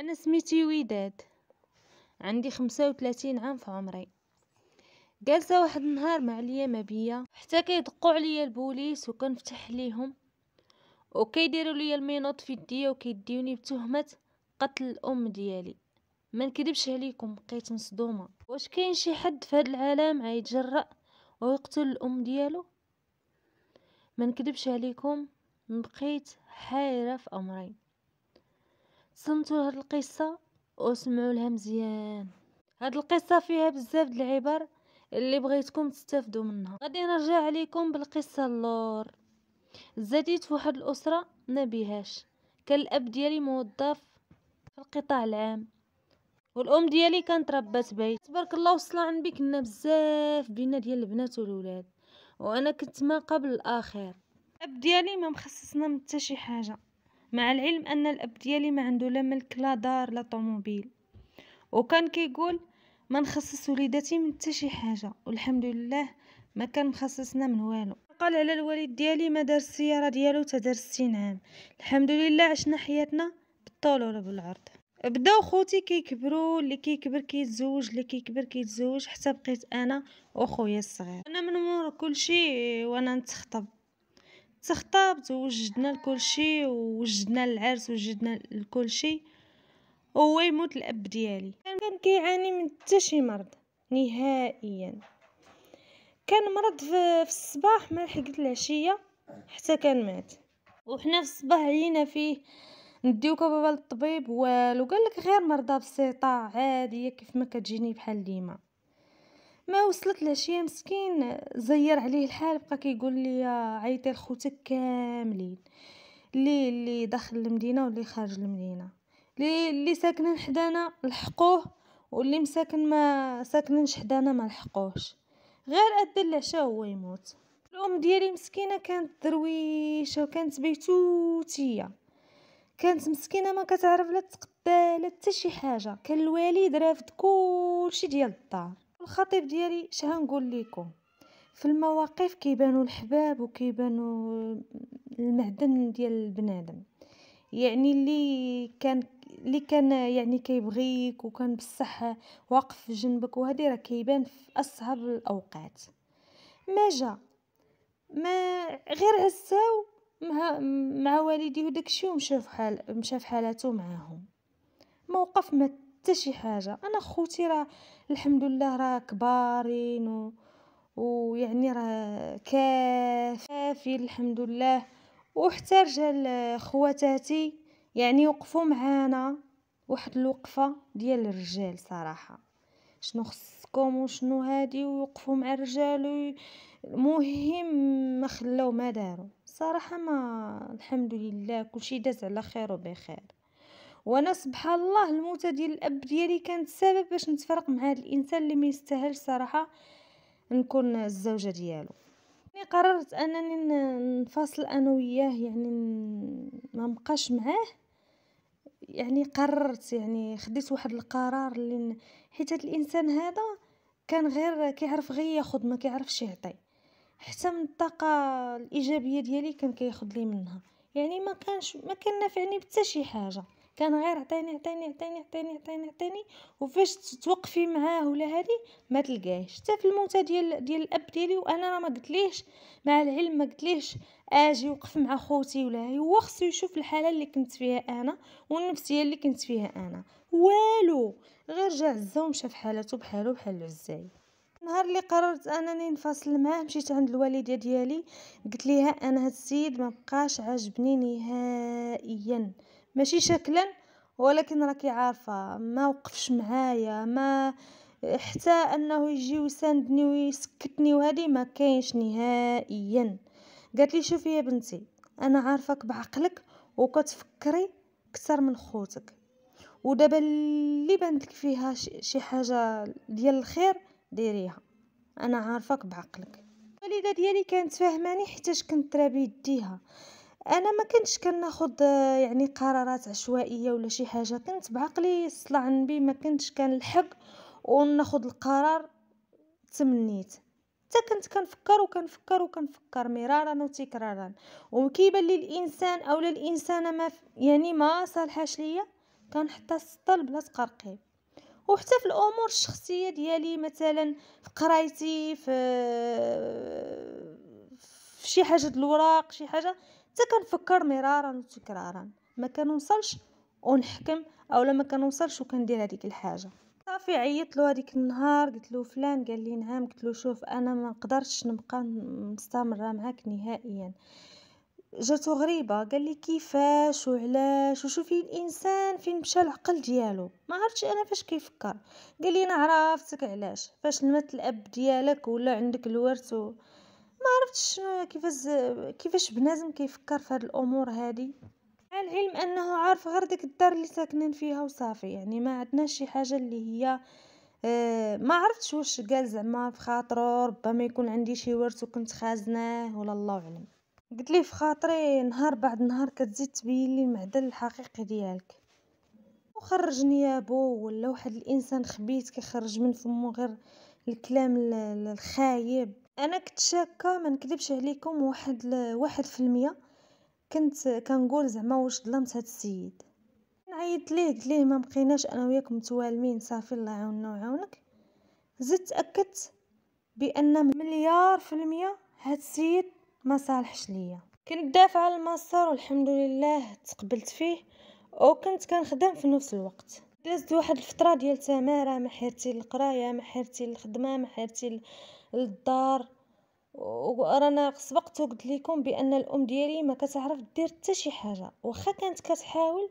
انا سميتي وداد، عندي 35 عام في عمري. جالسه واحد النهار مع اليمه بيا حتى كيدقوا عليا البوليس وكنفتح ليهم وكيديروا ليا المينوط في يديا وكيديوني بتهمه قتل الام ديالي. ما نكذبش عليكم، بقيت مصدومه. واش كاين شي حد في هذا العالم عيتجرأ ويقتل الام ديالو؟ ما نكذبش عليكم، بقيت حيره في امري. صنتوا هاد القصه وسمعوا لها مزيان. هاد القصه فيها بزاف د العبر اللي بغيتكم تستافدوا منها. غادي نرجع عليكم بالقصه اللور. زاديت في واحد الاسره نبيهاش. كان الاب ديالي موظف في القطاع العام والام ديالي كانت ربة بيت. تبارك الله وصل عن بي كنا بزاف بينا ديال البنات والولاد، وانا كنت ما قبل الاخر. الاب ديالي ما مخصصنا من حتى شي حاجه، مع العلم ان الاب ديالي ما عنده لا ملك لا دار لا طوموبيل، وكان كيقول ما نخصص وليداتي من حتى شي حاجه، والحمد لله ما كان مخصصنا من والو. قال على الوالد ديالي ما دار السياره ديالو تا دار 60 عام. الحمد لله عشنا حياتنا بالطول ولا بالعرض. بداو خوتي كيكبروا، اللي كيكبر كيتزوج، اللي كيكبر كيتزوج، حتى بقيت انا وخويا الصغير. انا من مور كلشي وانا تخطبت ووجدنا لكلشي ووجدنا للعرس ووجدنا لكلشي. هو يموت الاب ديالي كان كيعاني من حتى شي مرض نهائيا. كان مرض في الصباح، ما لحقت العشيه حتى كان مات. وحنا في الصباح عينا فيه نديوك بابا للطبيب والو، قال لك غير مرضى بسيطه عاديه كيف ما كتجيني بحال ديما. ما وصلت العشيه مسكين زير عليه الحال، بقى كيقول لي عيطي لخوتك كاملين، اللي داخل المدينه واللي خارج المدينه، اللي ساكنين حدانا لحقوه واللي مساكن ما ساكنينش حدانا ما لحقوهش. غير ادى العشاء هو يموت. الام ديالي مسكينه كانت درويشه وكانت بيتوتيه، كانت مسكينه ما كتعرف لا تقدا لا حتى شي حاجه. كان الوالد رافد كلشي ديال الدار. الخطيب ديالي شحال نقول لكم، في المواقف كيبانوا الحباب وكيبانوا المعدن ديال البنادم. يعني اللي كان يعني كيبغيك وكان بصح واقف جنبك، وهذه راه كيبان في اصعب الاوقات. ما جا ما غير هساو مع والدي وداكشي مشى في حالاته معاهم. موقف ما حتى شي حاجه. انا خوتي راه الحمد لله راه كبارين ويعني راه كافي الحمد لله. وحتى رجال خواتاتي يعني وقفوا معانا واحد الوقفه ديال الرجال صراحه. شنو خصكم وشنو هادي، ويوقفوا مع الرجال المهم ما خلاو ما داروا صراحه. ما الحمد لله كلشي داز على خير وبخير. وانا سبحان الله الموتة ديال الاب ديالي كانت سبب باش نتفرق مع هذا الانسان اللي ما يستاهلش صراحه نكون الزوجه ديالو. يعني قررت انني نفاصل انا وياه، يعني ما نبقاش معاه. يعني قررت، يعني خديت واحد القرار اللي حيت هذا الانسان هذا كان غير كيعرف غير ياخذ، ما كيعرفش يعطي. حتى من الطاقه الايجابيه ديالي كان كياخذ لي منها. يعني ما كان نافعني بحتى شي حاجه، كان غير عطيني عطيني عطيني عطيني عطيني عطيني. وفاش توقفي معاه ولا هادي ما تلقايش. حتى في الموتة ديال الاب ديالي وانا راه ما قلتليش، مع العلم ما قلتليش اجي وقف مع خوتي ولا هو خصو يشوف الحاله اللي كنت فيها انا والنفسيه اللي كنت فيها انا. والو، غير جا عزه ومشى في حالته بحالو بحال العزاي. نهار اللي قررت انني نفاصل معاه مشيت عند الوالده ديالي قلت ليها انا هاد السيد ما بقاش عاجبني نهائيا، ماشي شكلا ولكن راكي عارفه ما وقفش معايا، ما حتى انه يجي ويساندني ويسكتني وهذه ما كاينش نهائيا. قالت لي شوفي يا بنتي، انا عارفك بعقلك وكتفكري اكثر من خوتك، ودابا اللي بانت لك فيها شي حاجه ديال الخير ديريها، انا عارفك بعقلك. الوالده ديالي كانت فاهماني حيتاش كنت راه بيديها. انا ما كنتش كناخذ يعني قرارات عشوائيه ولا شي حاجه، كنت بعقلي صلى على النبي، ما كنتش كنلحق وناخذ القرار تمنيت. حتى كنت كنفكر مرارا وتكرارا، وكيبان لي الانسان اولا الانسانه ما يعني ما صالحاش ليا كنحطها السطل بلا تقرقيب. وحتى في الامور الشخصيه ديالي، مثلا في قرايتي، في شي حاجه د الوراق، شي حاجه حتى كنفكر مرارا وتكرارا ما كنوصلش ونحكم، اولا ما كنوصلش وكندير هذيك الحاجه. صافي عيطت له هذيك النهار، قلت له فلان، قال لي نعم. قلت له شوف انا ما قدرتش نبقى مستمره معاك نهائيا. جاتو غريبه، قال لي كيفاش وعلاش، وشوفي الانسان فين مشى العقل ديالو. ما عرفتش انا فاش كيفكر. قال لي انا عرفتك علاش، فاش المات الاب ديالك ولا عندك الورث ما عرفتش شنو كيفاش بنادم كيفكر في هاد الامور هادي، مع العلم انه عارف غير ديك الدار اللي ساكنين فيها وصافي. يعني ما عندناش شي حاجه اللي هي ما عرفتش واش قال زعما في خاطرو، ربما يكون عندي شي ورث وكنت خازناه، ولا الله اعلم. قلت لي في خاطري نهار بعد نهار كتزيد تبين لي المعدن الحقيقي ديالك. وخرج نيابو، ولا واحد الانسان خبيث كيخرج من فمو غير الكلام الخايب. انا كنت شاكه، ما نكذبش عليكم، واحد في المية كنت كنقول زعما واش ظلمت هاد السيد. نعيط ليه، قلت ليه ما بقيناش انا وياك متوالمين، صافي الله يعاوننا ويعاونك. زدت تاكدت بان مليار في المية هاد السيد ما صالحش ليا. كنت دافعه على المسار والحمد لله تقبلت فيه، وكنت كنخدم في نفس الوقت. دازت واحد الفتره ديال تماره، ما حيرتي للقرايه، ما حيرتي للخدمه، ما حيرتي للدار. ورانا سبقت وقلت لكم بان الام ديالي ما كتعرف دير حتى شي حاجه، واخا كانت كتحاول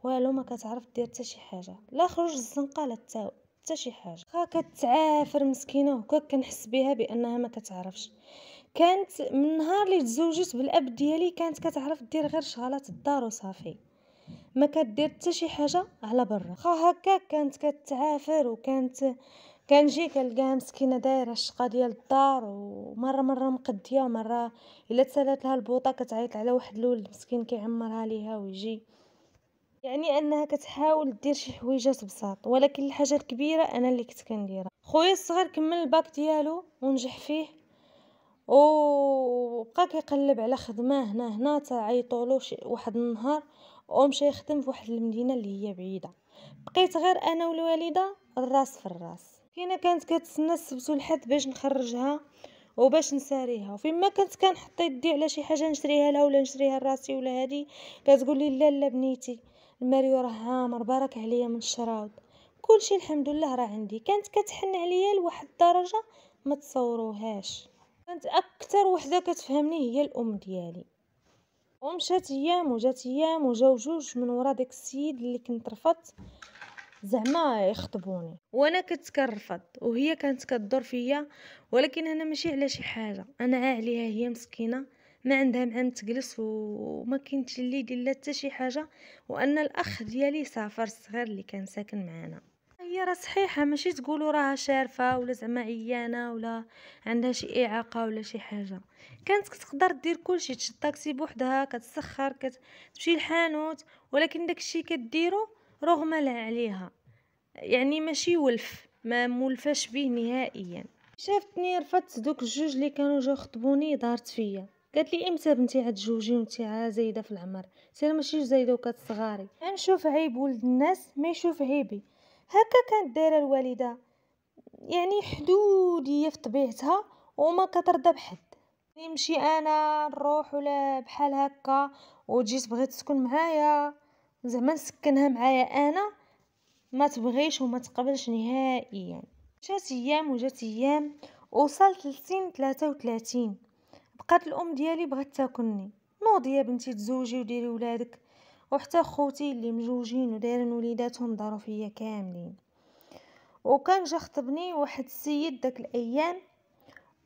والو ما كتعرف دير حتى شي حاجه، لا خروج الزنقه لا حتى شي حاجه. واخا كتعافر مسكينه، وهكا كنحس بها بانها ما كتعرفش. كانت من نهار اللي تزوجت بالاب ديالي كانت كتعرف دير غير شغلات الدار وصافي، ما كدير حتى شي حاجه على برا. واخا هكا كانت كتعافر، وكانت كنجي كنلقاها مسكينه دايره الشقه ديال الدار، ومره مقديه، ومره الا تسالات لها البوطه كتعيط على واحد الولد مسكين كيعمرها ليها ويجي. يعني انها كتحاول دير شي حويجات بساط، ولكن الحاجه الكبيره انا اللي كنت كنديرها. خويا الصغير كمل الباك ديالو ونجح فيه، وبقى كيقلب على خدمه هنا تعيطولو واحد النهار ومشى يخدم في واحد المدينه اللي هي بعيده. بقيت غير انا والوالده الراس في الراس. كاينه كانت كتسنى السبت والحد باش نخرجها وباش نساريها، وفيما كنت كنحط يدي على شي حاجه نشريها لها ولا نشريها لراسي ولا هادي، كتقول لي لا بنيتي الماريو راه عامر بارك عليا من الشراود، كلشي الحمد لله راه عندي. كانت كتحن عليا لواحد الدرجه ما تصوروهاش. كانت اكثر وحده كتفهمني هي الام ديالي. ومشات ايام وجات ايام، وجاو جوج من ورا داك السيد اللي كنت رفضت زعما يخطبوني، وانا كنت كنرفض وهي كانت كدور فيا. ولكن انا ماشي على شي حاجه، انا عليها هي مسكينه ما عندها مع تجلس، وما كاينش اللي يدير لها حتى شي حاجه. وان الاخ ديالي سافر الصغير اللي كان ساكن معنا، هي راه صحيحه ماشي تقولوا راها شارفه ولا زعما عيانه ولا عندها شي اعاقه ولا شي حاجه. كانت كتقدر دير كلشي، تشد طاكسي بوحدها، كتسخر، كتمشي للحانوت، ولكن داكشي كديرو رغم عليها. يعني ماشي ولف، ما مولفاش بيه نهائيا. شافتني رفضت دوك الجوج اللي كانوا جاو خطبوني، ظهرت فيا قالت لي امتى بنتي عاد تزوجي وانتي زايده في العمر؟ سير ماشي زايده وكتصغاري. نشوف عيب ولد الناس ما يشوف عيبي. هكا كانت دايره الوالده، يعني حدوديه في طبيعتها وما كترضى بحد. نمشي انا نروح ولا بحال هكا وتجي تبغي تسكن معايا، زعما نسكنها معايا انا، ما تبغيش وما تقبلش نهائيا. جات ايام وجات ايام، وصلت لسن 33. بقات الام ديالي بغات تاكلني. نوضي يا بنتي تزوجي وديري ولادك. وحتى خوتي اللي مزوجين ودايرين وليداتهم داروا فيا كاملين. وكان جا خطبني واحد السيد داك الايام،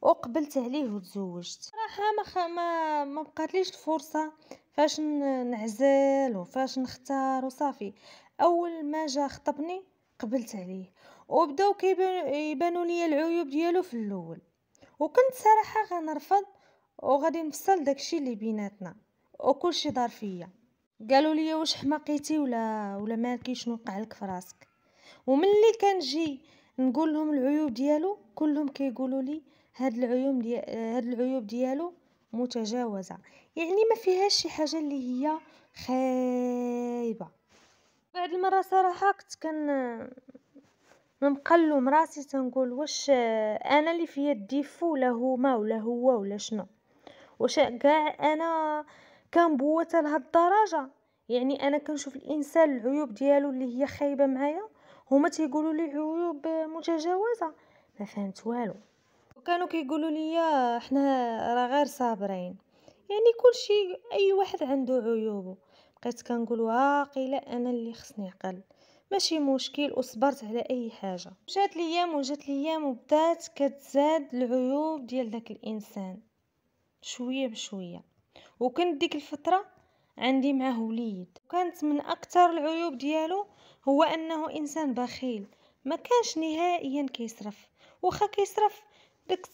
وقبلت عليه وتزوجت. صراحه ما بقاتليش الفرصه فاش نعزل وفاش نختار وصافي. اول ما جا خطبني قبلت عليه، وبداو يبانوا لي العيوب ديالو في الاول، وكنت صراحه غنرفض وغادي نفصل داكشي اللي بيناتنا وكلشي دار فيا. قالوا لي واش حماقيتي ولا مالكي شنو وقع لك في راسك؟ وملي كنجي نقول لهم العيوب ديالو كلهم كيقولوا لي هاد العيوب ديالو متجاوزه، يعني ما فيهاش شي حاجه اللي هي خايبه. بعد المره صراحه كنت مقلوم راسي تنقول واش انا اللي فيا الديفو ولا هما ولا هو ولا شنو، واش كاع انا كنبوته لهاد الدرجه. يعني انا كنشوف الانسان العيوب ديالو اللي هي خايبه معايا، هما تيقولوا لي عيوب متجاوزه. ما فهمت والو. وكانوا كيقولوا لي احنا راه غير صابرين، يعني كل شيء اي واحد عنده عيوبه. بقيت كنقول واقيلا انا اللي خصني عقل، ماشي مشكل، وصبرت على اي حاجه. مشات الايام وجات الايام وبدات كتزاد العيوب ديال داك الانسان شويه بشويه. وكنت ديك الفتره عندي معاه وليد، وكانت من اكثر العيوب ديالو هو انه انسان بخيل، ما كانش نهائيا كيصرف. واخا كيصرف داك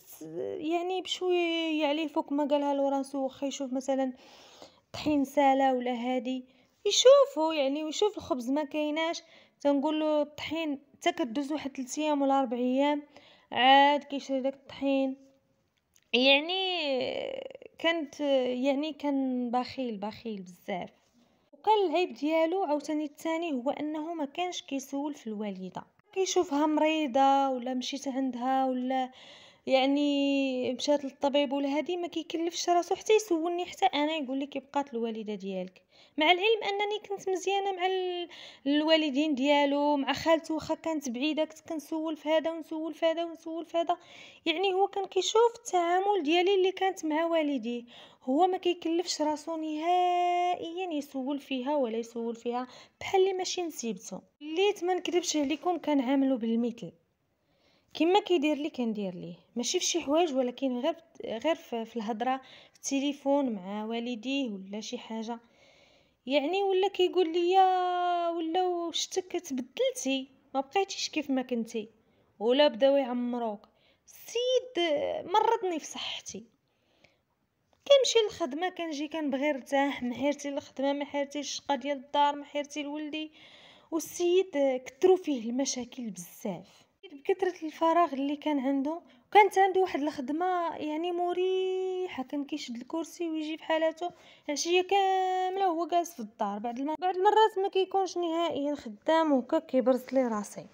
يعني بشويه عليه فوق ما قالها له راسو. واخا يشوف مثلا طحين ساله ولا هادي يشوفه يعني، ويشوف الخبز ما كايناش، تنقول له الطحين حتى كدوز واحد 3 ايام ولا 4 ايام عاد كيشري داك الطحين. يعني كانت يعني كان بخيل بخيل بزاف. وكان العيب ديالو عاوتاني الثاني هو انه ما كانش كيسول في الوالده، كيشوفها مريضه ولا مشيت عندها ولا يعني مشات للطبيب ولا هادي ما كيكلفش راسو حتى يسولني حتى انا، يقول لي كيف بقات الوالده ديالك. مع العلم انني كنت مزيانه مع الوالدين ديالو، مع خالته واخا كانت بعيده كنت كنسول في هذا ونسول في هذا ونسول في هذا. يعني هو كان كيشوف التعامل ديالي اللي كانت مع والديه، هو ما كيكلفش راسو نهائيا يسول فيها ولا يسول فيها بحال اللي ماشي نسيبته. ليت ما نكذبش عليكم كنعاملو بالمثل، كما كيدير لي كندير ليه، ماشي فشي حوايج ولكن غير في الهضره في التليفون مع والديه ولا شي حاجه. يعني ولا كيقول لي ولا شتك تبدلتي ما بقيتيش كيف ما كنتي، ولا بداو يعمروك. السيد مرضني في صحتي، كنمشي للخدمه كنجي كنبغي نرتاح، ما حيرتي للخدمه ما حيرتيش الشقه ديال الدار ما حيرتي لولدي. والسيد كثروا فيه المشاكل بزاف بكثره الفراغ اللي كان عنده. وكانت عنده واحد الخدمه يعني مريحه، كان كيشد الكرسي ويجي في حالته العشيه كامله وهو جالس في الدار. بعد المرات ما كيكونش نهائيا خدام وهكا كيبرز لي راسي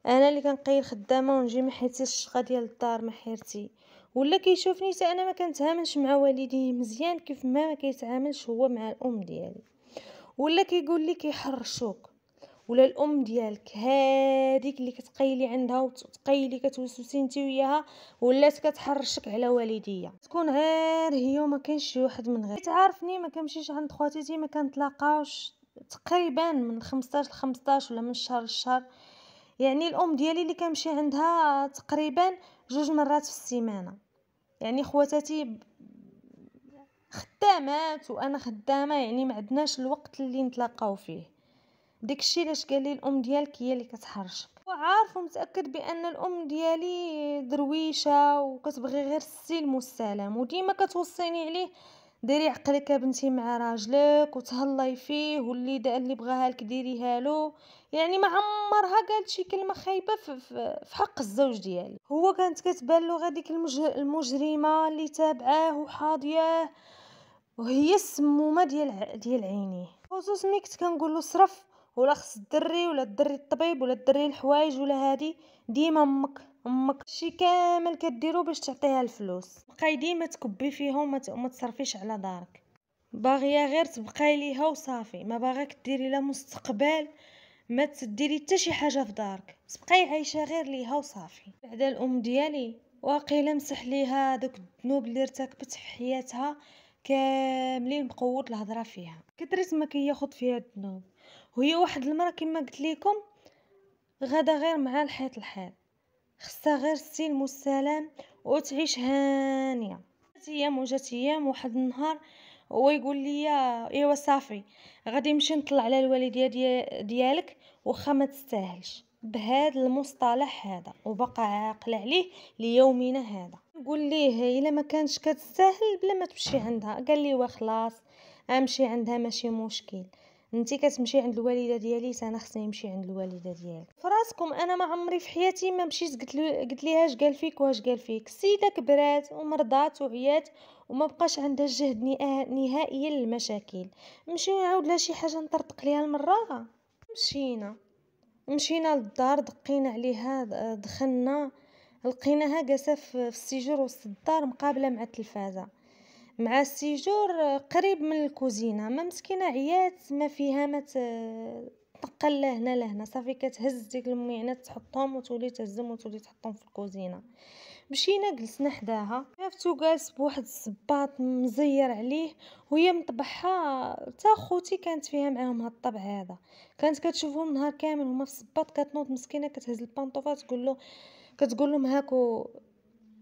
انا اللي كنقيل خدامه ونجي ما حيرتيش الشقه ديال الدار ما حيرتي. ولا كيشوفني حتى انا ما كنتعاملش مع والديه مزيان كيف ما كيتعاملش هو مع الام ديالي. ولا كيقول لي كيحرشوك، ولا الام ديالك هذيك اللي كتقيلي عندها وتقيلي كتوسوسي انت وياها ولات كتحرشك على والديا، تكون غير هي وما كاينش شي واحد من غير. تعرفني ما كنمشيش عند خواتاتي، ما كنتلاقاوش تقريبا من 15 ل 15 ولا من شهر لشهر. يعني الام ديالي اللي كنمشي عندها تقريبا 2 مرات في السيمانه. يعني خواتاتي خدامات وانا خدامه، يعني ما عندناش الوقت اللي نتلاقاو فيه. داكشي علاش قال لي الام ديالك هي اللي كتحرشك. وعارف ومتاكد بان الام ديالي درويشه وكتبغي غير السلم والسلام، وديما كتوصيني عليه ديري عقلك بنتي مع راجلك وتهلاي فيه، اللي بغاها لك ديريها له. يعني ما عمرها قالت شي كلمه خايبه في حق الزوج ديالي. هو كانت كتبان له غاديك المجرمه اللي تابعاه وحاضياه، وهي السمومه ديال عينيه. خصوصا ملي كنت كنقول له صرف ولا خص الدري ولا الدري الطبيب ولا الدري الحوايج ولا هادي، ديما امك شي كامل كديرو باش تعطيها الفلوس. بقاي ديما تكبي فيهم وما تصرفيش على دارك، باغيه غير تبقاي ليها وصافي، ما باغاك ديري لا مستقبل، ما تديري حتى شي حاجه في دارك، تبقاي عايشه غير ليها وصافي. بعدا الام ديالي واقيلا مسح ليها دوك الذنوب اللي ارتكبت في حياتها كاملين بقوه الهضره فيها، كثرت ما كياخد فيها الذنوب. وهي واحد المره كما قلت لكم غدا غير مع الحيط خصها غير السلم والسلام وتعيش هانيه. جات ايام واحد النهار هو يقول لي ايوا صافي غادي نمشي نطلع على الوالده ديالك واخا ما تستاهلش، بهذا المصطلح هذا وبقى عاقل عليه ليومنا هذا. نقول ليه الا ما كانش كتستاهل بلا ما تمشي عندها. قال لي وخلاص امشي عندها ماشي مشكل، انتي كتمشي عند الوالده ديالي انا خصني نمشي عند الوالده ديالك. فراسكم انا ما عمري في حياتي ما مشيت قلت ليها اش قال فيك واش قال فيك. السيده كبرات ومرضات وعيات وما بقاش عندها الجهد نهائيا للمشاكل. نمشي نعاود لها شي حاجه نطرطق ليها المره مشينا للدار، دقينا عليها، دخلنا لقيناها جالسه في السيجور وسط الدار مقابله مع التلفازه، مع السيجور قريب من الكوزينه. ما مسكينه عيات ما فيها، ما تنقل لهنا لهنا، صافي كتهز ديك المعينات تحطهم وتولي تهزهم وتولي تحطهم في الكوزينه. مشينا جلسنا حداها، شافتو جالس بواحد الصباط مزير عليه وهي مطبحها. تا خوتي كانت فيها معاهم هاد الطبع هذا، كانت كتشوفهم نهار كامل هما في الصباط، كتنوض مسكينه كتهز البانطوفات كتقول لهم هاكو،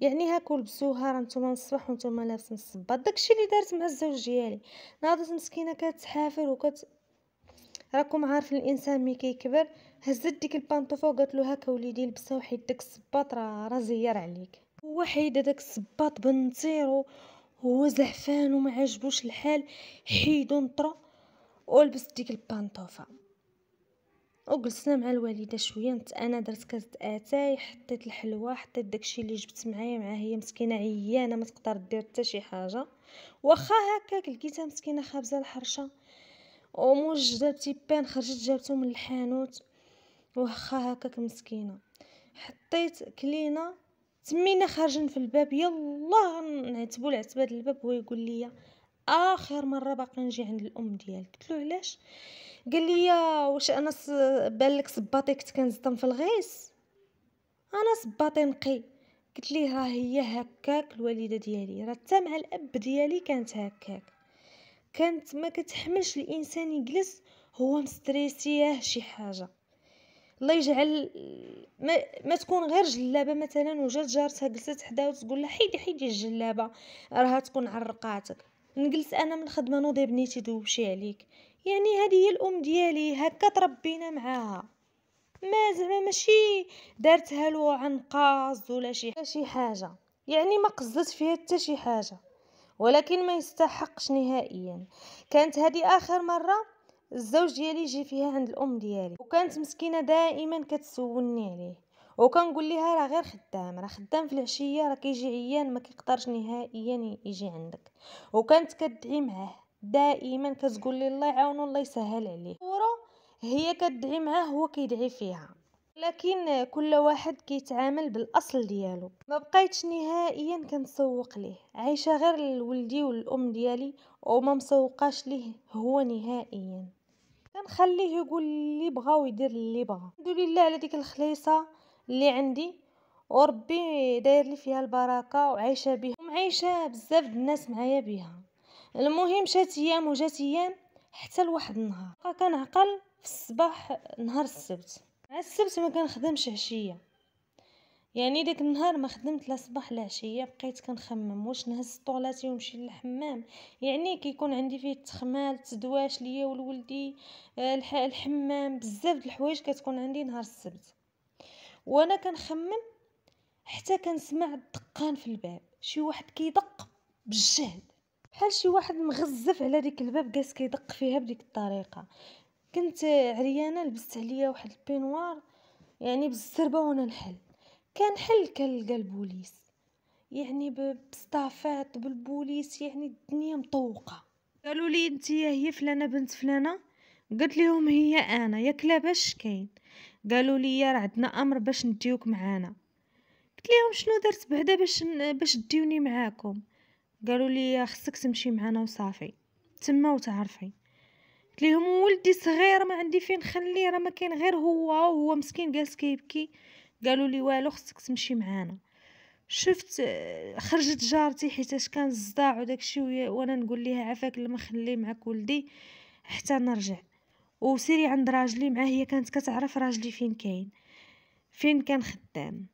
يعني هاكو لبسوها، راه نتوما من الصباح وانتوما لابسين الصباط. داكشي اللي دارت مع الزوج ديالي. ناضت مسكينه كتحافر راكم عارفين الانسان ملي كيكبر. هزت ديك البانطوفه وقالت له هاكا وليدي لبسها وحيد داك الصباط، راه زير عليك. هو حيد داك الصباط بنطيرو، هو زعفان وما عجبوش الحال، حيدو نطرو ولبس ديك البانطوفه. وجلسنا مع الوالده شويه، انا درت كاس اتاي، حطيت الحلوى، حطيت داكشي اللي جبت معايا، مع هي مسكينه عيانه ما تقدر دير حتى شي حاجه، واخا هكاك لقيتها مسكينه خابزه الحرشه وموجده بتيبان، خرجت جابتو من الحانوت، واخا هكاك مسكينه. حطيت كلينا، تمينا خارجين في الباب، يلا نعتبوا العتبه الباب، هو يقول لي اخر مره باقي نجي عند الام ديالك. قلت له علاش؟ قال لي واش انا بالك صباطي كنت كنزطم في الغيس؟ انا صباطي نقي. قلت ليه راه هي هكاك الوالده ديالي، راه حتى مع الاب ديالي كانت هكاك، كانت ما كتحملش الانسان يجلس هو مستريسيه شي حاجه. الله يجعل ما تكون غير جلابه مثلا وجات جارتها جلست حداها وتقول لها حيدي الجلابه راها تكون عرقاتك، نجلس انا من الخدمه نوضي بنيتي دوبشي عليك. يعني هذه هي الام ديالي، هكا تربينا معاها، ما زعما ماشي دارتها له عنقاص ولا شي حاجه، يعني ما قصدت فيها حتى شي حاجه، ولكن ما يستحقش نهائيا. كانت هذه اخر مره الزوج ديالي يجي فيها عند الام ديالي، وكانت مسكينه دائما كتسولني عليه، وكنقول لها راه غير خدام، راه خدام في العشيه، راه كيجي عيان ما كيقدرش نهائيا يجي عندك. وكانت كتدعي معاه دائما، كتقول لي الله يعاونو الله يسهل عليه، هي كتدعي معاه هو كيدعي فيها. لكن كل واحد كيتعامل بالاصل ديالو. ما بقيتش نهائيا كنسوق ليه، عايشه غير لولدي والام ديالي وما مسوقاش ليه هو نهائيا. كنخليه يقول اللي بغا ويدير اللي بغا. الحمد لله على ديك الخليصه اللي عندي، وربي داير لي فيها البركه وعايشه بها ومعيشه بزاف د الناس معايا بها. المهم شات ايام وجات ايام حتى لواحد النهار كنعقل في الصباح نهار السبت. مع السبت ما كنخدمش عشيه، يعني داك النهار ما خدمت لا صباح لا عشيه، بقيت كنخمم واش نهز طولاتي ونمشي للحمام، يعني كيكون عندي فيه التخمال تدواش ليا ولولدي، الحمام، بزاف د الحوايج كتكون عندي نهار السبت. وانا كنخمم حتى كنسمع الدقان في الباب، شي واحد كيدق بالجهد، بحال شي واحد مغزف على ديك الباب جالس كيدق فيها بديك الطريقه. كنت عريانه، لبست عليا واحد البينوار يعني بالزربه وانا نحل، كنحل كنلقى البوليس، يعني بصطافات بالبوليس، يعني الدنيا مطوقه. قالوا لي انت هي فلانه بنت فلانه؟ قلت لهم هي انا. ياك لاباس كاين؟ قالوا لي راه عندنا امر باش نديوك معانا. قلت لهم شنو درت بعدا باش ديوني معاكم؟ قالوا لي خصك تمشي معانا وصافي تما وتعرفي. قلت لهم ولدي صغير ما عندي فين نخليه، راه ما كاين غير هو مسكين جالس كيبكي. قالوا لي والو خصك تمشي معانا. شفت خرجت جارتي حيتاش كان الصداع وداكشي، وانا نقول ليها عافاك لما خلي معك ولدي حتى نرجع، وسيري عند راجلي معاه، هي كانت كتعرف راجلي فين كاين، فين كان خدام.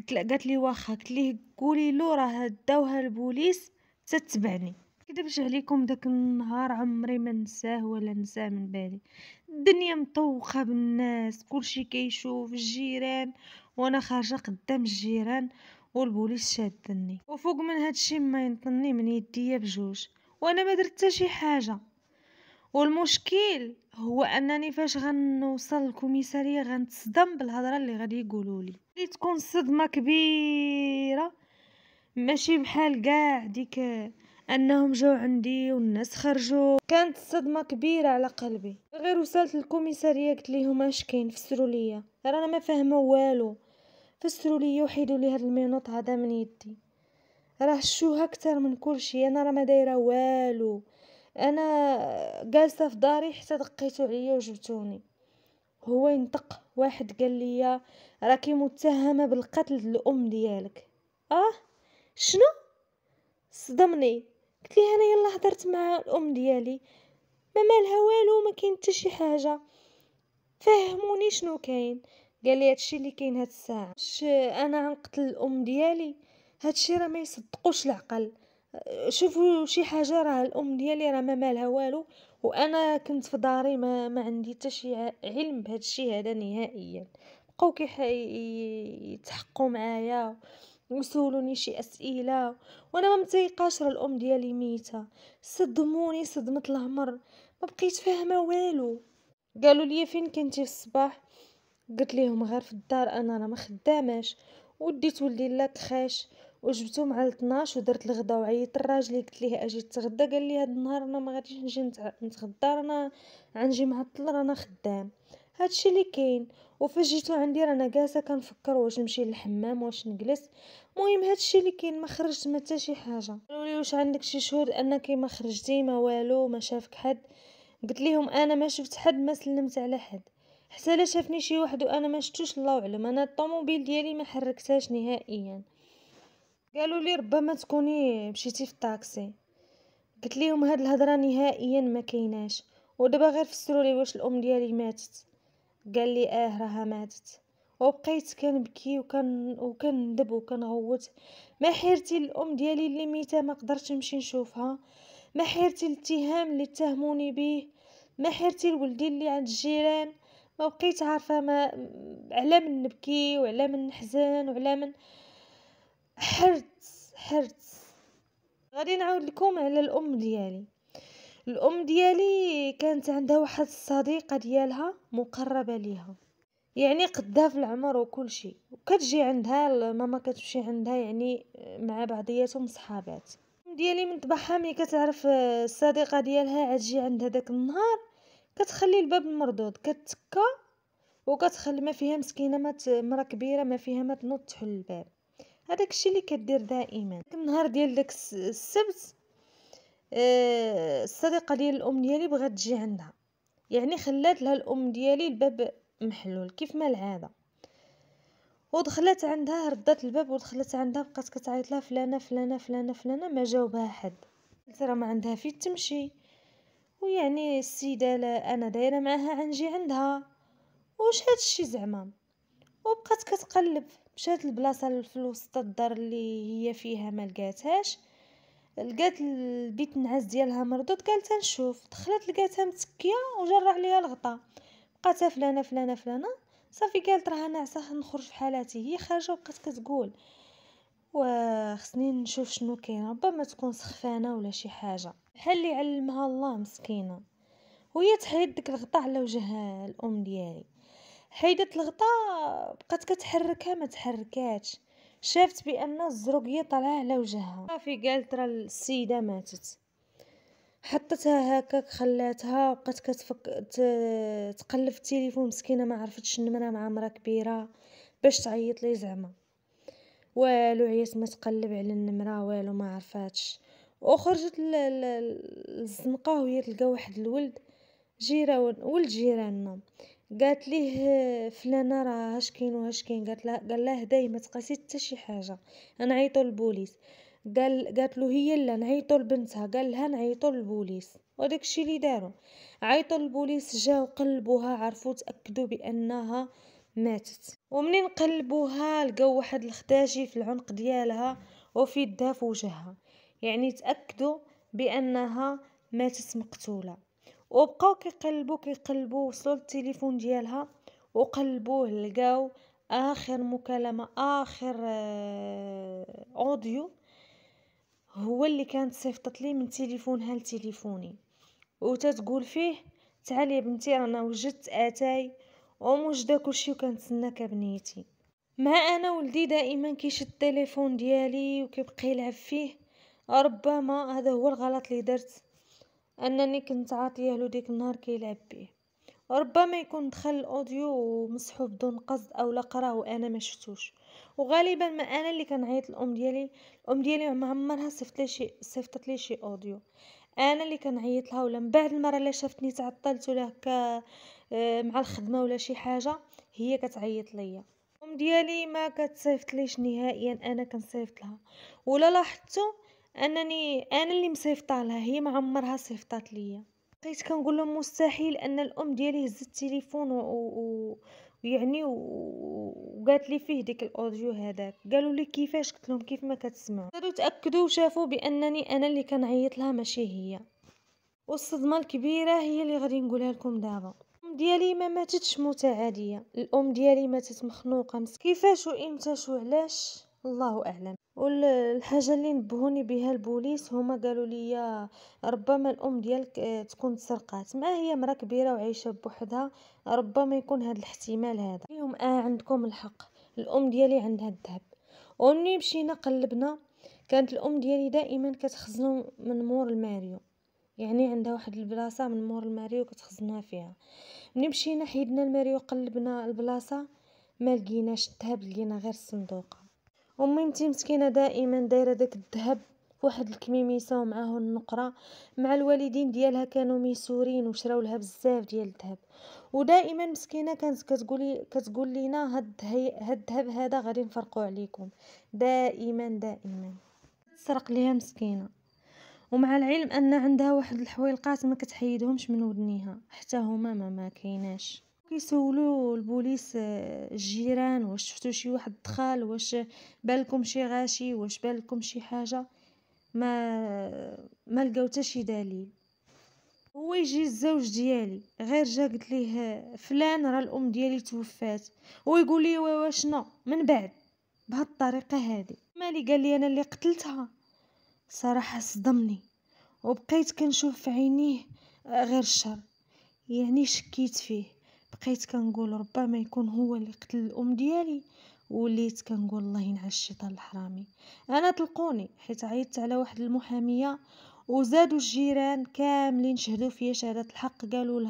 قالت لي واخا. قلت ليه قولي له راه داوها البوليس تتبعني. كدبش عليكم داك النهار عمري ما نساه ولا نساه من بالي. الدنيا مطوخه بالناس، كلشي كيشوف الجيران وانا خارجه قدام الجيران والبوليس شادني، وفوق من هادشي ما ينطني من يديا بجوج وانا ما درت حتى شي حاجه. والمشكل هو انني فاش غنوصل للكوميساريه غنتصدم بالهضره اللي غادي يقولوا لي، اللي تكون صدمه كبيره، ماشي بحال كاع ديك انهم جاو عندي والناس خرجوا. كانت صدمه كبيره على قلبي. غير وصلت للكوميساريه قلت ليهم اش كاين، فسروا ليا، رانا ما فاهمه والو، فسروا ليا وحيدوا لي هاد المينوط هذا من يدي، راه شوها اكثر من كل شيء، انا راه ما دايره والو، انا جالسه في داري حتى دقيتوا عليا وجبتوني. هو ينطق واحد قال لي راكي متهمه بالقتل الام ديالك. شنو؟ صدمني. قلت ليه انا يلا هضرت مع الام ديالي ما مالها والو، ما كاين حتى شي حاجه، فهموني شنو كاين. قال لي هادشي اللي كاين هاد الساعه انا غنقتل الام ديالي، هادشي راه ما يصدقوش العقل. شوفوا شي حاجه، راه الام ديالي راه ما مالها والو، وانا كنت في داري ما عندي حتى شي علم بهذا الشيء هذا نهائيا. بقاو يتحقوا معايا ويسولوني شي اسئله وانا ما متيقاش راه الام ديالي ميته. صدموني صدمه العمر، ما بقيت فاهمه والو. قالوا لي فين كنتي في الصباح؟ قلت لهم غير في الدار، انا راه ما خداماش، وديت ولدي لاكخاش وجبتو مع 12 ودرت الغدا وعيطت لراجلي قلت ليه اجي تغدا. قال لي هاد النهار انا ما غاديش نجي نتغدى، رانا غنجي معطل، رانا خدام. هادشي اللي كاين. وفاش جيتو عندي رانا جالسه كنفكر واش نمشي للحمام واش نجلس. المهم هادشي اللي كاين، ما خرجت ما حتى شي حاجه. قالوا لي واش عندك شي شهود انك ما خرجتي ما والو ما شافك حد؟ قلت لهم انا ما شفت حد، ما سلمت على حد، حتى لا شافني شي واحد وانا ما شفتوش الله اعلم. انا الطوموبيل ديالي ما حركتهاش نهائيا. قالوا لي ربما تكوني مشيتي في الطاكسي. قلت لهم هاد الهضره نهائيا ما كايناش، ودابا غير فسروا لي واش الام ديالي ماتت. قال لي راها ماتت. وبقيت كنبكي وكندب وكنغوت. ما حيرتي الام ديالي اللي ميته ما قدرتش نمشي نشوفها، ما حيرتي الاتهام اللي اتهموني به، ما حيرتي لولدي اللي عند الجيران. ما بقيت عارفه ما على من نبكي وعلى من نحزن وعلى من حرت. غادي نعاود لكم على الام ديالي. الام ديالي كانت عندها واحد الصديقه ديالها مقربه ليها، يعني قدها في العمر وكل شيء، وكتجي عندها ماما كتمشي عندها يعني مع بعضياتهم صحابات. ديالي من طبعها ملي كتعرف الصديقه ديالها عتجي عندها داك النهار كتخلي الباب مردود، كتكا وكتخلي ما فيها مسكينه مرا كبيره ما فيها ما تنوض تحل الباب. هذاك الشيء اللي كدير دائما. داك النهار ديال داك السبت الصديقه ديال الام ديالي بغات تجي عندها، يعني خلات لها الام ديالي الباب محلول كيف ما العاده. ودخلت عندها ردات الباب ودخلت عندها بقات كتعيط لها فلانه فلانه فلانه فلانه، ما جاوبها حد. قلت راه ما عندها فين تمشي، ويعني السيده لا انا دايره معاها عنجي عندها، واش هاد الشي زعما. وبقات كتقلب، مشات لبلاصه في وسط الدار اللي هي فيها ما لقاتهاش، لقات البيت النعاس ديالها مردود، قالت نشوف. دخلت لقاتها متكيه وجرى عليها الغطاء. بقات فلانه فلانه فلانه صافي. قالت راه ناعسه نخرج في حالاتي. هي خارجه وبقات كتقول وخصني نشوف شنو كاين، ربما تكون سخفانه ولا شي حاجه بحال اللي علمها الله مسكينه. وهي تحيد ديك الغطاء على وجه الام ديالي. حيدت الغطاء بقات كتحركها ما تحركاتش، شافت بان الزروقيه طالعه على وجهها. صافي قالت راه السيده ماتت. حطتها هكاك خلاتها بقات تقلب في التليفون مسكينه، ما عرفتش النمره مع مرا كبيره باش تعيط لي زعما والو. عيات ما تقلب على النمره والو ما عرفاتش. وخرجت للزنقه وهي تلقى واحد الولد ولد جيراننا. قالت ليه فلانه راه اش كاين واش كاين. قال لها هداي ما تقاسي حتى شي حاجه، انا عيطوا للبوليس. قالت له هي لا نعيطوا لبنتها. قال لها نعيطوا للبوليس. وداك الشيء اللي داروا، عيطوا للبوليس، جاو قلبوها عرفوا تاكدوا بانها ماتت. ومنين قلبوها لقاو واحد الخداجي في العنق ديالها وفي يدها في وجهها، يعني تاكدوا بانها ماتت مقتوله. وبقاو كيقلبوا وصلوا للتليفون ديالها وقلبوه، لقاو اخر مكالمه اخر اوديو هو اللي كانت صيفطت لي من تليفونها لتليفوني، وتتقول فيه تعال يا بنتي رانا وجدت اتاي وموجده كلشي وكنتسناك بنيتي. ما انا ولدي دائما كيشد التليفون ديالي وكيبقى يلعب فيه، ربما هذا هو الغلط اللي درت، انني كنت عاطيه له ديك النهار كيلعب بيه. ربما يكون دخل الاوديو ومسحوب بدون قصد او لا قراه وانا ما شفتوش، وغالبا ما انا اللي كنعيط الام ديالي. الام ديالي ما عمرها صيفطت لي شي اوديو، انا اللي كنعيط لها، ولا من بعد المره اللي شافتني تعطلت ولا هكا مع الخدمه ولا شي حاجه هي كتعيط ليا. الام ديالي ما كتصيفط ليش نهائيا، انا كنصيفط لها. ولا لاحظتوا انني انا اللي مصيفطه لها، هي ما عمرها صيفطات ليا. بقيت كنقول لهم مستحيل ان الام ديالي هزت التليفون ويعني وقالت لي فيه ديك الاوديو هذاك. قالوا لي كيفاش؟ قلت لهم كيف ما كتسمعوا. بداو تاكدوا وشافوا بانني انا اللي كنعيط لها ماشي هي. والصدمه الكبيره هي اللي غادي نقولها لكم دابا. الام ديالي ما ماتتش موتة عاديه، الام ديالي ماتت مخنوقه. كيفاش وامتاش وعلاش الله اعلم. والحاجه اللي نبهوني بها البوليس هما قالوا لي ربما الام ديالك تكون تسرقات، ما هي مرا كبيره وعايشه بوحدها، ربما يكون هذا الاحتمال هذا. اليوم عندكم الحق، الام ديالي عندها الذهب. ومني مشينا قلبنا كانت الام ديالي دائما كتخزنو من مور الماريو، يعني عندها واحد البلاصه من مور الماريو كتخزنها فيها. ملي مشينا حيدنا الماريو قلبنا البلاصه ما لقيناش الذهب، لقينا غير الصندوق. امي مسكينه دائما دايره داك الذهب فواحد الكميميسه ومعاه النقره، مع الوالدين ديالها كانوا ميسورين وشراو لها بزاف ديال الذهب. ودائما مسكينه كانت كتقول لينا هاد الذهب هذا غادي نفرقوا عليكم. دائما تسرق ليها مسكينه. ومع العلم ان عندها واحد الحويلقات ما كتحيدهمش من ودنيها، حتى هما ما كايناش. كيسولوا البوليس الجيران واش شفتوا شي واحد دخل، واش بالكم شي غاشي، واش بالكم شي حاجه. ما لقاو حتى شي دليل. هو يجي الزوج ديالي غير جا قلت ليه فلان راه الام ديالي توفات، ويقول لي واشنا من بعد بهاد الطريقه هذه. مالي قال لي انا اللي قتلتها. صراحه صدمني وبقيت كنشوف في عينيه غير الشر، يعني شكيت فيه. بقيت كنقول ربما يكون هو اللي قتل الام ديالي. وليت كنقول الله ينعل الشيطان الحرامي. انا طلقوني حيت عيطت على واحد المحاميه، وزادوا الجيران كاملين شهدوا فيا شهاده الحق. قالوا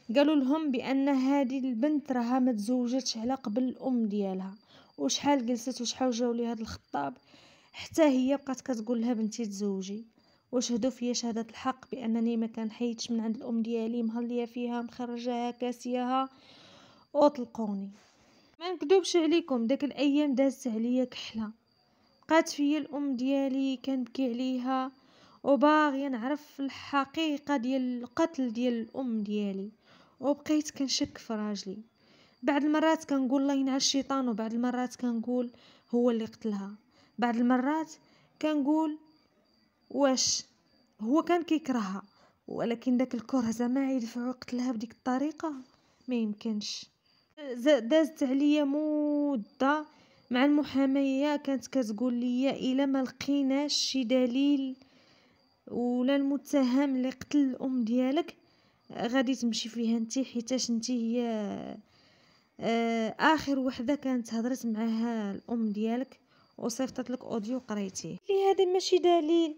لهم بان هذه البنت راها ما تزوجتش على قبل الام ديالها، وشحال جلست وشحال جاو لي هذا الخطاب حتى هي بقات كتقول لها بنتي تزوجي. وشهدوا فيا شهاده الحق بانني ما كنحيدش من عند الام ديالي، مهليه فيها مخرجاها كاسياها. وطلقوني. ما نكذبش عليكم داك الايام دازت عليا كحله. بقات فيا الام ديالي كنبكي عليها وباغيه نعرف الحقيقه ديال القتل ديال الام ديالي. وبقيت كنشك في راجلي. بعض المرات كنقول الله ينعل الشيطان، وبعض المرات كنقول هو اللي قتلها. بعض المرات كنقول واش هو كان كيكرهها، ولكن داك الكره زعما يدفعوا قتلها بديك الطريقه، ما يمكنش. دازت عليا مده مع المحاميه كانت كتقول لي الا ما لقيناش شي دليل ولا المتهم اللي قتل الام ديالك غادي تمشي فيها انت، حيتاش انت هي اخر وحده كانت هضرت معها الام ديالك وصيفطت لك اوديو قريتيه. لي هذا ماشي دليل،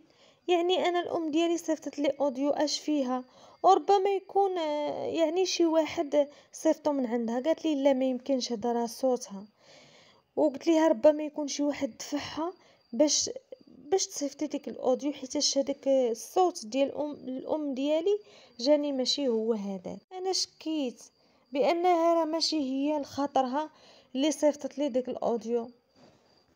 يعني انا الام ديالي صيفطت لي اوديو اش فيها؟ وربما يكون يعني شي واحد صيفطو من عندها. قالت لي لا ما يمكنش، هذا راه صوتها. وقلت لها ربما يكون شي واحد دفعها باش تصيفطي ديك الاوديو، حيت هذاك الصوت ديال الام ديالي جاني ماشي هو هذا. انا شكيت بانها راه ماشي هي لخاطرها اللي صيفطت لي ديك الاوديو.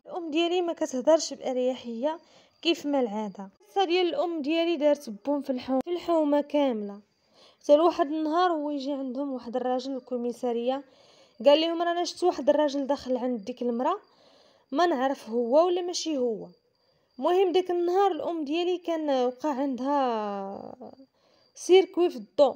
الام ديالي ما كتهضرش باريحيه كيف ما العاده. القصه ديال الام ديالي دارت بوم في الحومه كامله. حتى واحد النهار هو يجي عندهم واحد الراجل الكوميساريه، قال لهم انا شفت واحد الراجل داخل عند ديك المراه، ما نعرف هو ولا ماشي هو. المهم داك النهار الام ديالي كان وقع عندها سيركوي في الضوء،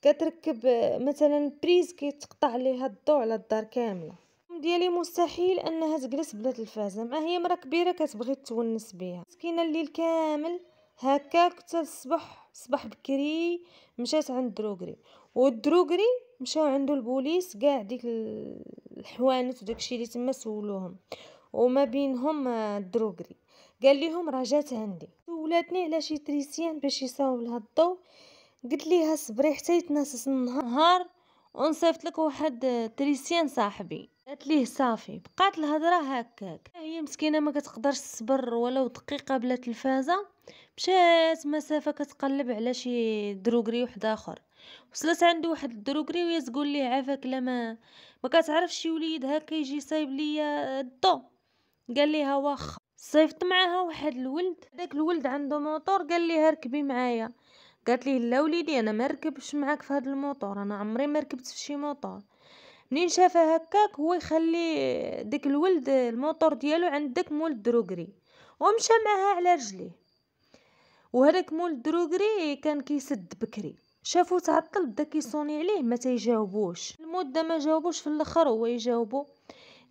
كتركب مثلا بريز كيتقطع عليها الضوء على الدار كامله. الام ديالي مستحيل انها تجلس بلا تلفازه، مع هي مرا كبيره كتبغي تونس بها. مسكينه الليل كامل هكاك حتى صباح بكري مشات عند الدروغري، والدروغري مشاو عنده البوليس كاع ديك الحوانت وداكشي اللي تما سولوهم، وما بينهم الدروغري. قال لهم راه جات عندي، سولاتني على شي تريسيان باش يصاوب لها الضو، قلت ليها صبري حتى يتناسس النهار ونصيفط لك واحد تريسيان صاحبي. قالت ليه صافي. بقات الهضره هكاك، هي مسكينه ما كتقدرش تصبر ولو دقيقه بلا تلفازه، مشات مسافه كتقلب على شي دروغري واحد اخر، وصلت عند واحد الدروغري وهي تقول ليه عافاك لا ما كتعرفش شي وليد هكا يجي يصايب ليا الضو. قال ليها واخا. صيفط معاها واحد الولد، داك الولد عنده موطور، قال ليها ركبي معايا. قالت ليه لا وليدي انا ما ركبش معاك في هذا الموطور، انا عمري ما ركبت في شي موطور. منين شافها هكاك هو يخلي ديك الولد الموطور ديالو عند داك مول الدروغري ومشى معاها على رجليه. وهذاك مول الدروغري كان كيسد بكري، شافو تعطل بدا كيصوني عليه ما تيجاوبوش، المده ما جاوبوش، في الاخر هو يجاوبو.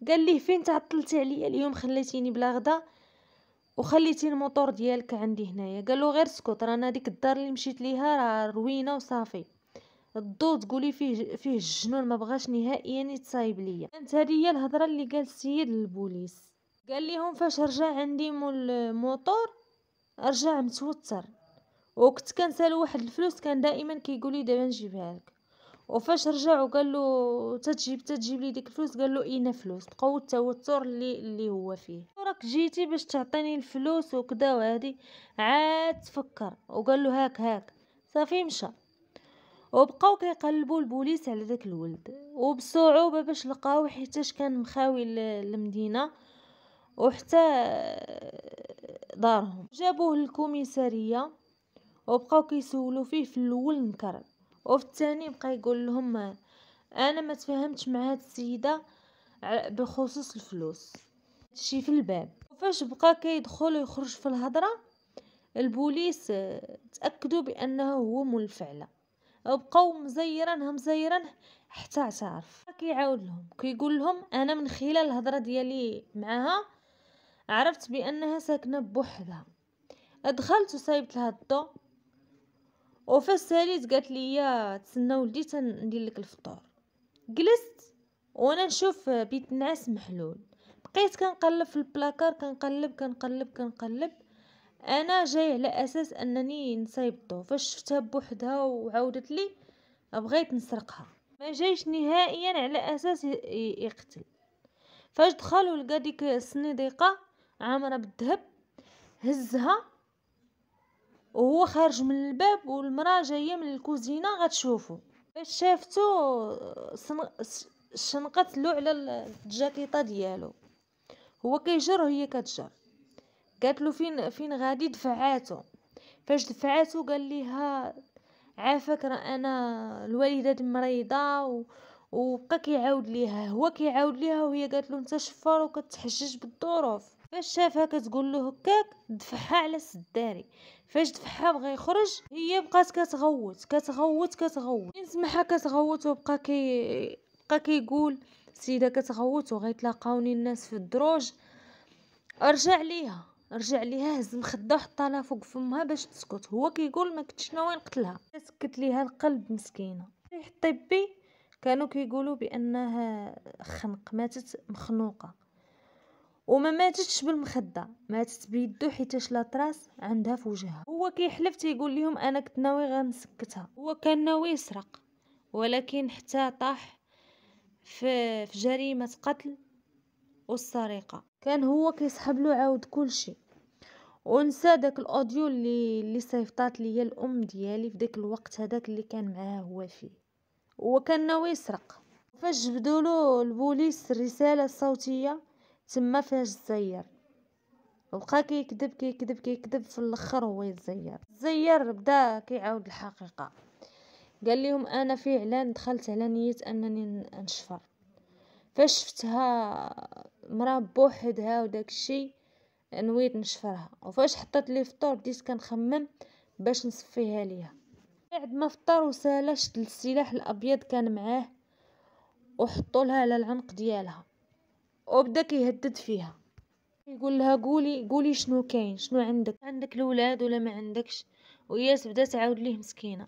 قال ليه فين تعطلتي عليا اليوم، خليتيني بلا غدا وخليتي الموطور ديالك عندي هنايا. قال له غير اسكت، رانا ديك الدار اللي مشيت ليها راه روينه وصافي، الضو تقولي فيه الجنون، ما بغاش نهائيا يتصايب ليا. كانت هذه هي الهضره اللي قال السيد للبوليس. قال لهم فاش رجع عندي مول الموطور رجع متوتر، وكنت كنسالو واحد الفلوس كان دائما كيقول لي دابا نجيبها لك. وفاش رجع وقال له تجيب لي ديك الفلوس، قال له اين فلوس، بقاو التوتر اللي هو فيه. راك جيتي باش تعطيني الفلوس وكذا وهادي، عاد تفكر وقال له هاك صافي مشى. وبقاو كيقلبوا البوليس على داك الولد، وبصعوبه باش لقاو حيتاش كان مخاوي المدينه وحتى دارهم. جابوه للكوميساريه وبقاو كيسولوا فيه. في الاول نكر، وفي الثاني بقى يقول لهم انا ما تفاهمتش مع هاد السيده بخصوص الفلوس، شي في الباب. وفاش بقى كيدخل ويخرج في الهضره البوليس تاكدوا بانه هو مول الفعله، وبقاو مزيرانه حتى اعترف. كيعاود لهم كيقول لهم انا من خلال الهضره ديالي معها عرفت بانها ساكنه بوحدها، دخلت وصايبت لها الضو، وفاش ساليت قالت لي تسنى ولدي تندير لك الفطور. جلست وانا نشوف بيت نعاس محلول، بقيت كنقلب في البلاكار، كنقلب انا جاي على اساس انني نصايب الضو. فاش شفتها بوحدها وعاودت لي بغيت نسرقها، ما جايش نهائيا على اساس يقتل. فاش دخل ولقى ديك الصنيديقه عامره بالذهب هزها وهو خارج من الباب، والمراه جايه من الكوزينه غتشوفو. فاش شافتو شنقت له على الجاكيطه ديالو، هو كيجر وهي كتجر. قالت له فين غادي، دفعاتو. فاش دفعاتو قال ليها عافاك راه انا الوالده مريضه وبقى كيعاود ليها، هو كيعاود ليها وهي قالت له انت شفار وكتحجج بالظروف. فاش شافها كتقول له هكاك دفعها على السداري. فاش دفعها بغى يخرج هي بقات كتغوت من سمعها كتغوت، وبقى بقى كيقول السيده كتغوت وغيتلاقاوني الناس في الدروج. رجع ليها هز مخده وحطها لها فوق فمها باش تسكت. هو كيقول ما كنتش ناوي نقتلها، سكت ليها القلب مسكينه. الطبي كانوا كيقولوا بانها خنق، ماتت مخنوقه وما ماتتش بالمخده، ماتت بيدو حيتاش لاطراس عندها في وجهها. هو كيحلف تيقول لهم انا كنت ناوي غنسكتها. هو كان ناوي يسرق ولكن حتى طاح في جريمه قتل والسرقه. كان هو كيسحب له عاود كل شيء، ونسى داك الاوديو اللي صيفطات ليا الام ديالي في داك الوقت هذاك اللي كان معاه هو فيه. هو كان ناوي يسرق. فاش جبدوا البوليس الرساله الصوتيه تما فاش زير، وبقى كيكذب في الاخر هو يتزير بدا كيعاود الحقيقه. قال لهم انا فعلا دخلت على نيه انني نشفر. فاش شفتها مرا بوحدها وداك الشيء نويت نشفرها. وفاش حطت لي فطور بديت كنخمم باش نصفيها ليها. بعد ما فطر وسالا شد السلاح الابيض كان معاه وحطوا لها على العنق ديالها وبدا كيهدد فيها، يقول لها قولي شنو كاين، شنو عندك الاولاد ولا ما عندكش. وهي تبدا تعاود ليه مسكينه.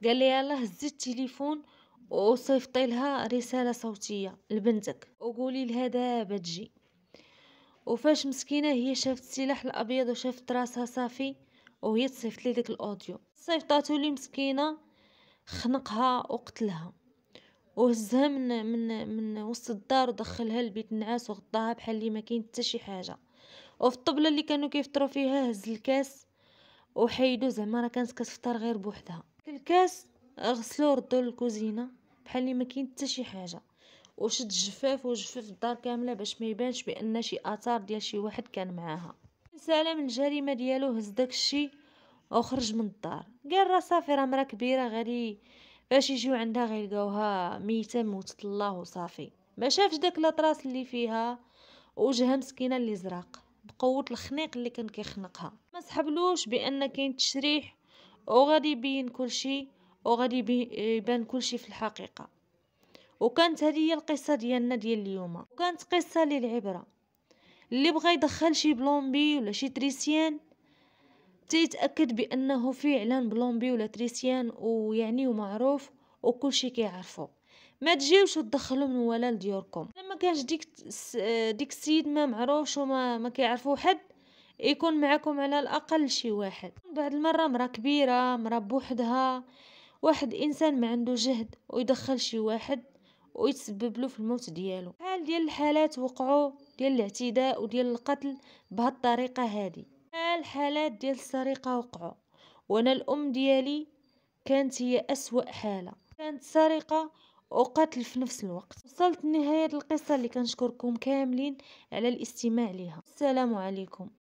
قال لي يلا هزي التليفون وصيفطي لها رساله صوتيه لبنتك وقولي لها دابا تجي. وفاش مسكينه هي شافت السلاح الابيض وشافت راسها صافي، وهي تصيفط لي ديك الاوديو، صيفطاتو لي مسكينه، خنقها وقتلها وهزها من وسط الدار ودخلها لبيت النعاس وغطاها بحال اللي ما كاين حتى شي حاجه. وفي الطبله اللي كانوا كيفطروا فيها هز الكاس وحيدو، زعما راه كانت كتفطر غير بوحدها. الكاس غسلو ردو للكوزينه بحال اللي ما كاين حتى شي حاجه، وشد الجفاف وجفف الدار كامله باش ما يبانش بان شي اثار ديال شي واحد كان معاها. سلام الجريمه ديالو هز داكشي وخرج من الدار، قال راه صافي راه مرا كبيره غادي فاش يجيو عندها غيلقاوها ميته موتت الله وصافي. ما شافش داك الاطراس اللي فيها وجهها مسكينه اللي زرق بقوه الخنيق اللي كان كيخنقها. ما سحبلوش بان كاين تشريح وغادي يبين كلشي وغادي يبان كلشي في الحقيقه. وكانت هذه هي القصه ديالنا ديال اليوم، وكانت قصه للعبره. اللي بغى يدخل شي بلومبي ولا شي تريسيان تيتاكد بانه فعلا بلومبي ولا تريسيان ويعني ومعروف وكل شيء كيعرفوا. ما تجيوش وتدخلوا من ولا لديوركم. لما كانش ديك السيد ما معروفش وما كيعرفوا حد، يكون معكم على الاقل شي واحد. بعد المره مرا كبيره، مرا بوحدها، واحد انسان ما عنده جهد ويدخل شي واحد ويتسبب له في الموت ديالو. حال ديال الحالات وقعوا ديال الاعتداء وديال القتل بهذه الطريقه هذه. الحالات ديال السرقه وقعوا، وانا الام ديالي كانت هي اسوأ حاله، كانت سرقه وقتل في نفس الوقت. وصلت لنهايه القصه اللي كنشكركم كاملين على الاستماع ليها. السلام عليكم.